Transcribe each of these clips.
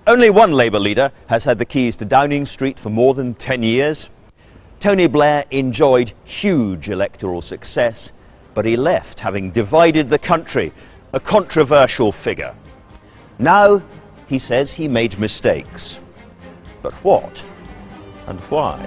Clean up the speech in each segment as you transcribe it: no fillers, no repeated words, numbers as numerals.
Only one Labour leader has had the keys to Downing Street for more than 10 years. Tony Blair enjoyed huge electoral success, but he left having divided the country, a controversial figure. Now he says he made mistakes. But what and why?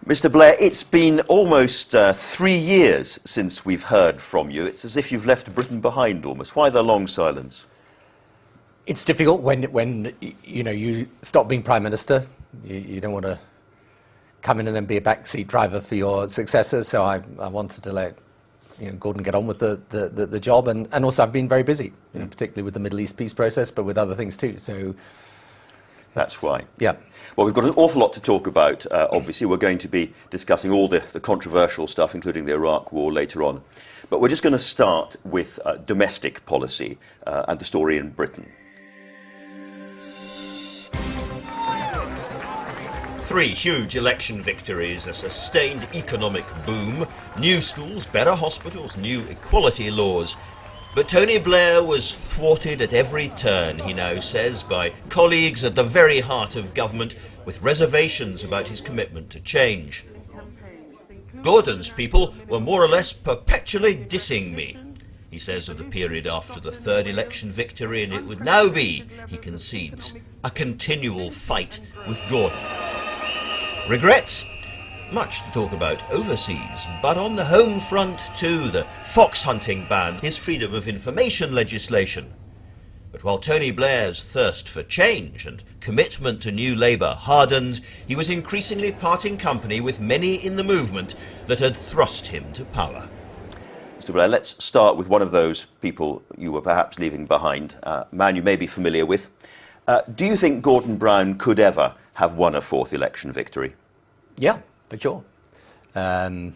Mr. Blair, it's been almost 3 years since we've heard from you. It's as if you've left Britain behind almost. Why the long silence? It's difficult when you stop being Prime Minister. You don't want to come in and then be a backseat driver for your successor. So I wanted to let Gordon get on with the job. And also I've been very busy, particularly with the Middle East peace process, but with other things too. So that's why. Yeah. Well, we've got an awful lot to talk about, obviously. We're going to be discussing all the controversial stuff, including the Iraq War, later on. But we're just going to start with domestic policy and the story in Britain. 3 huge election victories, a sustained economic boom, new schools, better hospitals, new equality laws. But Tony Blair was thwarted at every turn, he now says, by colleagues at the very heart of government with reservations about his commitment to change. Gordon's people were more or less perpetually dissing me, he says of the period after the 3rd election victory, and it would now be, he concedes, a continual fight with Gordon. Regrets? Much to talk about overseas, but on the home front too, the fox hunting ban, his freedom of information legislation. But while Tony Blair's thirst for change and commitment to New Labour hardened, he was increasingly parting company with many in the movement that had thrust him to power. Mr. Blair, let's start with one of those people you were perhaps leaving behind, a man you may be familiar with. Do you think Gordon Brown could ever have won a 4th election victory? Yeah. For sure. What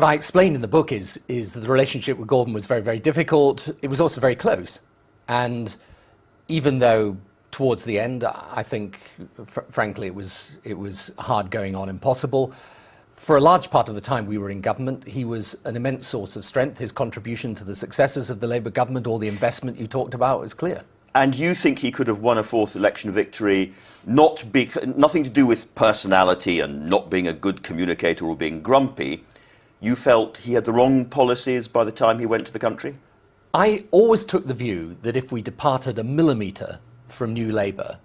I explained in the book is that the relationship with Gordon was very, very difficult. It was also very close. And even though towards the end, I think, frankly, it was hard going on, impossible, for a large part of the time we were in government, he was an immense source of strength. His contribution to the successes of the Labour government, all the investment you talked about, was clear. And you think he could have won a 4th election victory, nothing to do with personality and not being a good communicator or being grumpy? You felt he had the wrong policies by the time he went to the country? I always took the view that if we departed a millimetre from New Labour,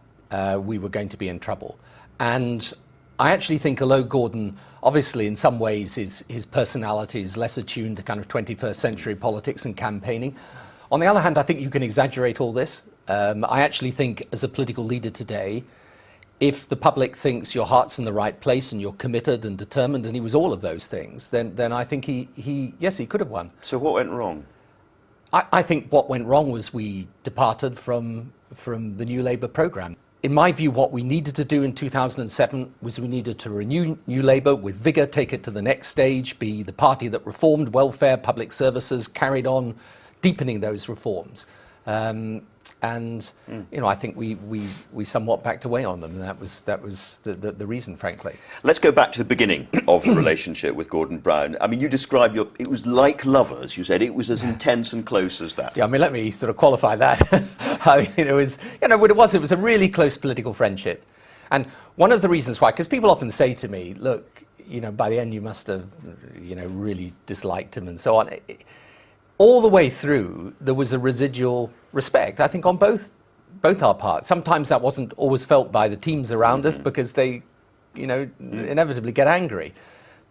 we were going to be in trouble. And I actually think, although Gordon, obviously in some ways his personality is less attuned to kind of 21st century politics and campaigning, on the other hand, I think you can exaggerate all this. I actually think as a political leader today, if the public thinks your heart's in the right place and you're committed and determined, and he was all of those things, then I think he could have won. So what went wrong? I think what went wrong was we departed from the New Labour programme. In my view, what we needed to do in 2007 was we needed to renew New Labour with vigour, take it to the next stage, be the party that reformed welfare, public services, carried on deepening those reforms. I think we somewhat backed away on them, and that was the reason, frankly. Let's go back to the beginning of the relationship with Gordon Brown. I mean, you described it was like lovers. You said it was as intense and close as that. Yeah, I mean, let me sort of qualify that. I mean, it was a really close political friendship. And one of the reasons why, because people often say to me, look, by the end you must have, really disliked him and so on. All the way through, there was a residual respect, I think, on both our parts. Sometimes that wasn't always felt by the teams around us because they, inevitably get angry.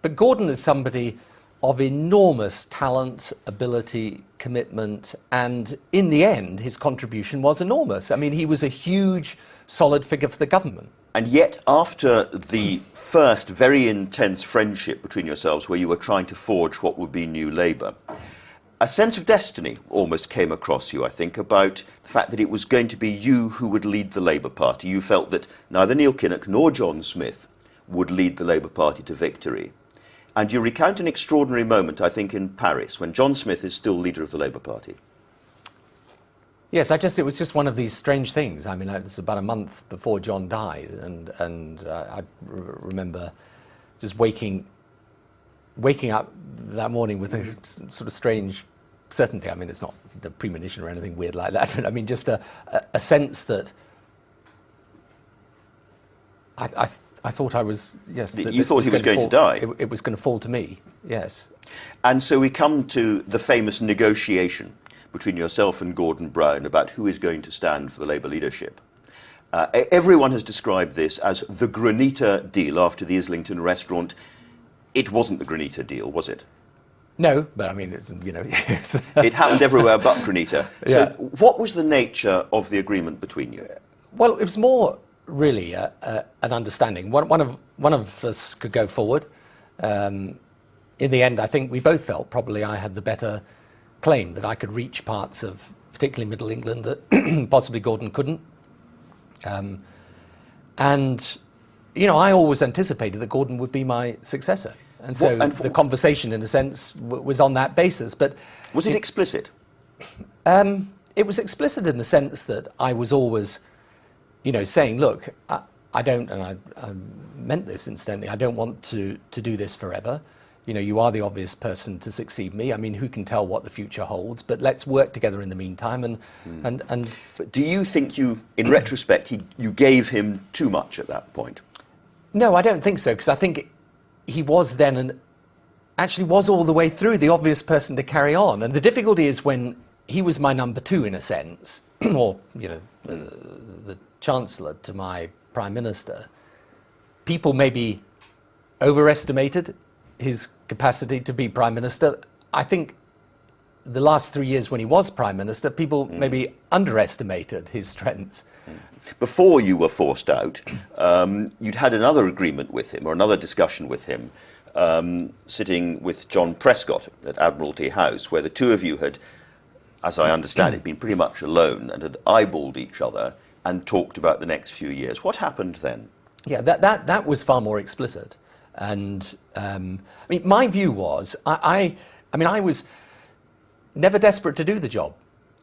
But Gordon is somebody of enormous talent, ability, commitment, and in the end, his contribution was enormous. I mean, he was a huge, solid figure for the government. And yet, after the first very intense friendship between yourselves, where you were trying to forge what would be New Labour, a sense of destiny almost came across you, I think, about the fact that it was going to be you who would lead the Labour Party. You felt that neither Neil Kinnock nor John Smith would lead the Labour Party to victory. And you recount an extraordinary moment, I think, in Paris, when John Smith is still leader of the Labour Party. Yes, it was just one of these strange things. I mean, it was about a month before John died, and I remember just waking up that morning with a sort of strange certainty. I mean, it's not a premonition or anything weird like that, but I mean, just a sense that I thought I was, yes. That you thought he was going to die? It was going to fall to me, yes. And so we come to the famous negotiation between yourself and Gordon Brown about who is going to stand for the Labour leadership. Everyone has described this as the Granita deal after the Islington restaurant. It wasn't the Granita deal, was it? No, but I mean, it's, you know... It happened everywhere but Granita. Yeah. So what was the nature of the agreement between you? Well, it was more really an understanding. One of us could go forward. In the end, I think we both felt probably I had the better claim, that I could reach parts of particularly Middle England that possibly Gordon couldn't. And, you know, I always anticipated that Gordon would be my successor. And so the conversation, in a sense, was on that basis. But was it explicit? It was explicit in the sense that I was always, you know, saying, look, I don't, and I meant this incidentally, I don't want to do this forever. You know, you are the obvious person to succeed me. I mean, who can tell what the future holds? But let's work together in the meantime. And But do you think you, in retrospect, you gave him too much at that point? No, I don't think so, because I think he was then actually was all the way through the obvious person to carry on. And the difficulty is when he was my number two, in a sense, or, you know, the Chancellor to my Prime Minister, people maybe overestimated his capacity to be Prime Minister. I think the last 3 years when he was Prime Minister, people maybe underestimated his strengths. Before you were forced out, you'd had another agreement with him, or another discussion with him, sitting with John Prescott at Admiralty House, where the two of you had, as I understand it, been pretty much alone and had eyeballed each other and talked about the next few years. What happened then? Yeah, that was far more explicit. And I mean, my view was, I mean, I was never desperate to do the job.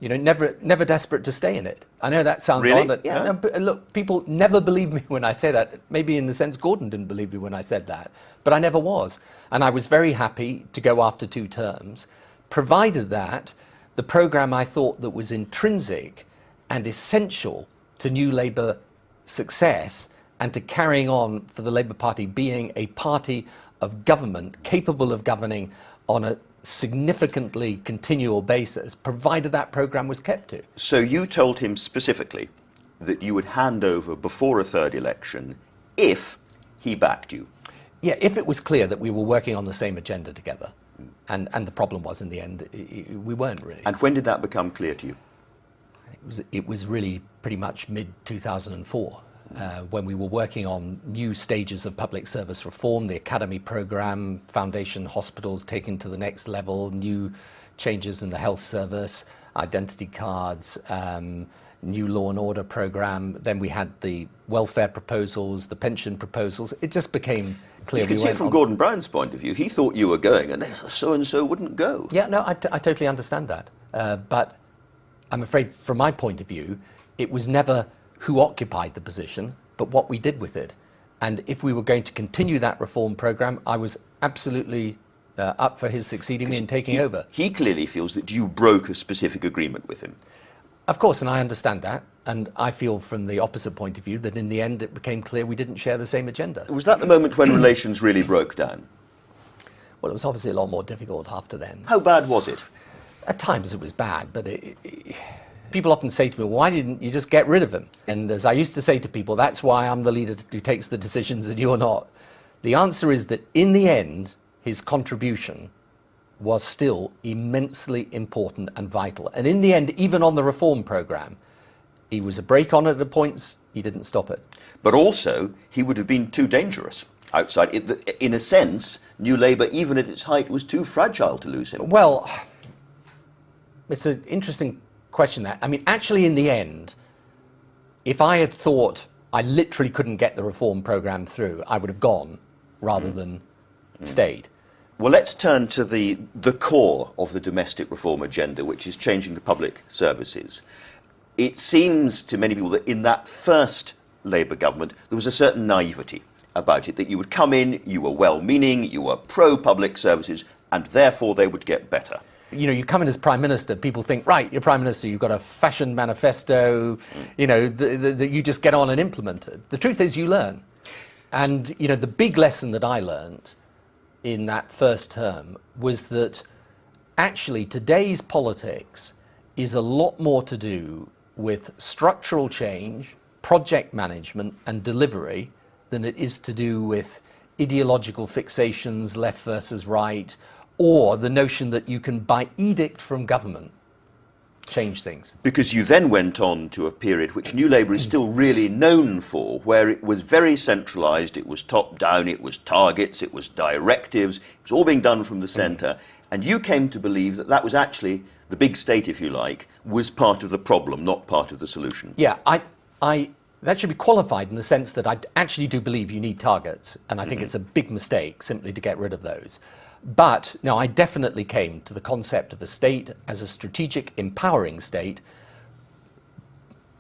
You know, never desperate to stay in it. I know that sounds really? odd. Yeah. No, but look, people never believe me when I say that. Maybe in the sense Gordon didn't believe me when I said that, but I never was. And I was very happy to go after 2 terms, provided that the programme I thought that was intrinsic and essential to New Labour success and to carrying on for the Labour Party being a party of government capable of governing on a significantly continual basis, provided that programme was kept to. So you told him specifically that you would hand over before a third election if he backed you? Yeah, if it was clear that we were working on the same agenda together. And the problem was, in the end, we weren't really. And when did that become clear to you? It was really pretty much mid-2004. When we were working on new stages of public service reform, the academy programme, foundation hospitals taken to the next level, new changes in the health service, identity cards, new law and order programme. Then we had the welfare proposals, the pension proposals. It just became clear. You can see it from Gordon Brown's point of view. He thought you were going and so-and-so wouldn't go. Yeah, no, I totally understand that. But I'm afraid from my point of view, it was never who occupied the position, but what we did with it. And if we were going to continue that reform programme, I was absolutely up for his succeeding me and taking over. He clearly feels that you broke a specific agreement with him. Of course, and I understand that. And I feel from the opposite point of view that in the end it became clear we didn't share the same agenda. Was that the moment when relations really broke down? Well, it was obviously a lot more difficult after then. How bad was it? At times it was bad, but people often say to me, why didn't you just get rid of him? And as I used to say to people, that's why I'm the leader who takes the decisions and you're not. The answer is that in the end, his contribution was still immensely important and vital. And in the end, even on the reform programme, he was a brake on it at points, he didn't stop it. But also, he would have been too dangerous outside. In a sense, New Labour, even at its height, was too fragile to lose him. Well, it's an interesting question that. I mean, actually, in the end, if I had thought I literally couldn't get the reform programme through, I would have gone rather than stayed. Well, let's turn to the core of the domestic reform agenda, which is changing the public services. It seems to many people that in that first Labour government, there was a certain naivety about it, that you would come in, you were well-meaning, you were pro-public services, and therefore they would get better. You know, you come in as Prime Minister, people think, right, you're Prime Minister, you've got a fashion manifesto, you know, that you just get on and implement it. The truth is you learn. And, you know, the big lesson that I learned in that first term was that actually today's politics is a lot more to do with structural change, project management and delivery than it is to do with ideological fixations, left versus right, or the notion that you can, by edict from government, change things. Because you then went on to a period which New Labour is still really known for, where it was very centralised, it was top-down, it was targets, it was directives, it was all being done from the centre, and you came to believe that that was actually, the big state, if you like, was part of the problem, not part of the solution. Yeah, that should be qualified in the sense that I actually do believe you need targets, and I think it's a big mistake simply to get rid of those. But, no, I definitely came to the concept of the state as a strategic, empowering state,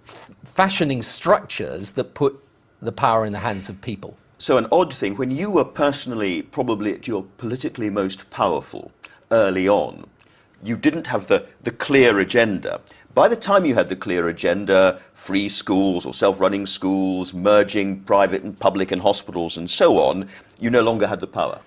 fashioning structures that put the power in the hands of people. So an odd thing, when you were personally probably at your politically most powerful early on, you didn't have the clear agenda. By the time you had the clear agenda, free schools or self-running schools, merging private and public and hospitals and so on, you no longer had the power.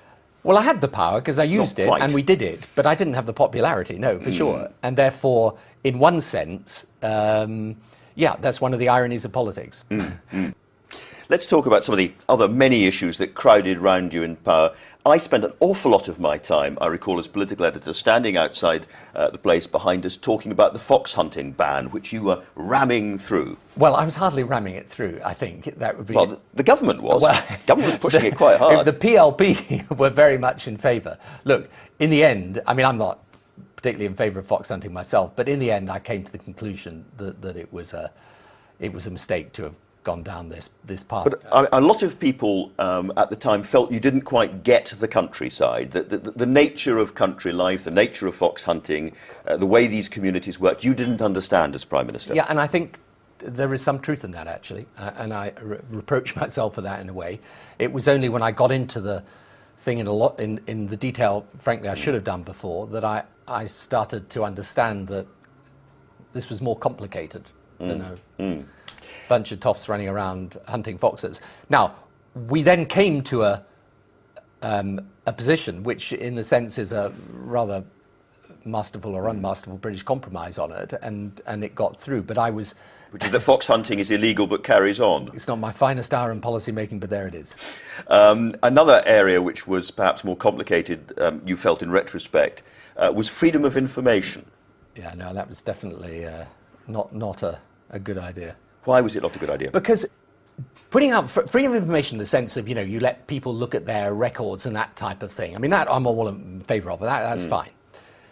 Well, I had the power because I used it and we did it, but I didn't have the popularity, no, for sure. And therefore, in one sense, yeah, that's one of the ironies of politics. Let's talk about some of the other many issues that crowded round you in power. I spent an awful lot of my time, I recall as political editor, standing outside the place behind us talking about the fox hunting ban, which you were ramming through. Well, I was hardly ramming it through, I think. That would be... Well, the government was. Well, government was pushing it quite hard. The PLP were very much in favour. Look, in the end, I mean, I'm not particularly in favour of fox hunting myself, but in the end I came to the conclusion that it was a mistake to have gone down this path. But a lot of people at the time felt you didn't quite get the countryside, the nature of country life, the nature of fox hunting, the way these communities work, you didn't understand as Prime Minister. Yeah, and I think there is some truth in that, actually, and I reproach myself for that in a way. It was only when I got into the thing in the detail, frankly, I should have done before, that I started to understand that this was more complicated than a bunch of toffs running around hunting foxes. Now, we then came to a position which, in a sense, is a rather masterful or unmasterful British compromise on it, and it got through. But I was... Which is that fox hunting is illegal but carries on. It's not my finest hour in policy making, but there it is. Another area which was perhaps more complicated, you felt in retrospect, was freedom of information. Yeah, no, that was definitely not a good idea. Why was it not a good idea? Because putting out freedom of information in the sense of, you know, you let people look at their records and that type of thing. I mean, that I'm all in favour of. That's fine.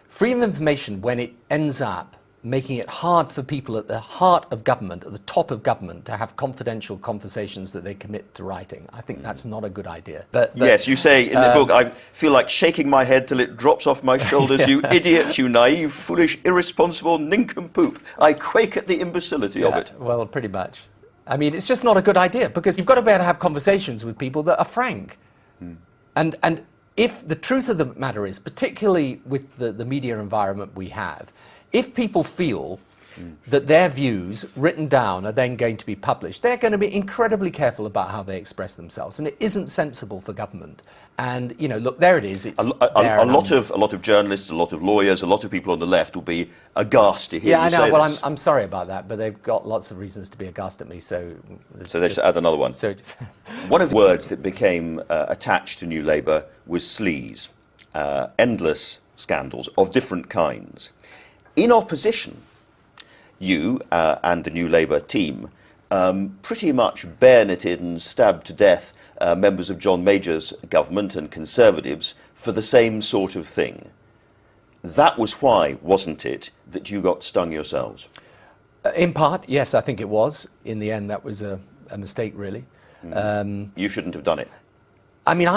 Freedom of information, when it ends up making it hard for people at the heart of government, at the top of government, to have confidential conversations that they commit to writing, I think that's not a good idea. But yes, you say in the book, I feel like shaking my head till it drops off my shoulders. You idiot, you naive, foolish, irresponsible nincompoop. I quake at the imbecility of it. Well, pretty much. I mean, it's just not a good idea, because you've got to be able to have conversations with people that are frank. And if the truth of the matter is, particularly with the media environment we have, if people feel that their views written down are then going to be published, they're going to be incredibly careful about how they express themselves, and it isn't sensible for government. And, you know, look, there it is. It's a lot of journalists, a lot of lawyers, a lot of people on the left will be aghast to hear you say this. Yeah, I know. Well, I'm sorry about that, but they've got lots of reasons to be aghast at me. So they should add another one. One of the words that became attached to New Labour was sleaze. Endless scandals of different kinds. In opposition, you and the New Labour team pretty much bayoneted and stabbed to death members of John Major's government and Conservatives for the same sort of thing. That was why, wasn't it, that you got stung yourselves? In part, yes, I think it was. In the end, that was a mistake, really. You shouldn't have done it. I mean,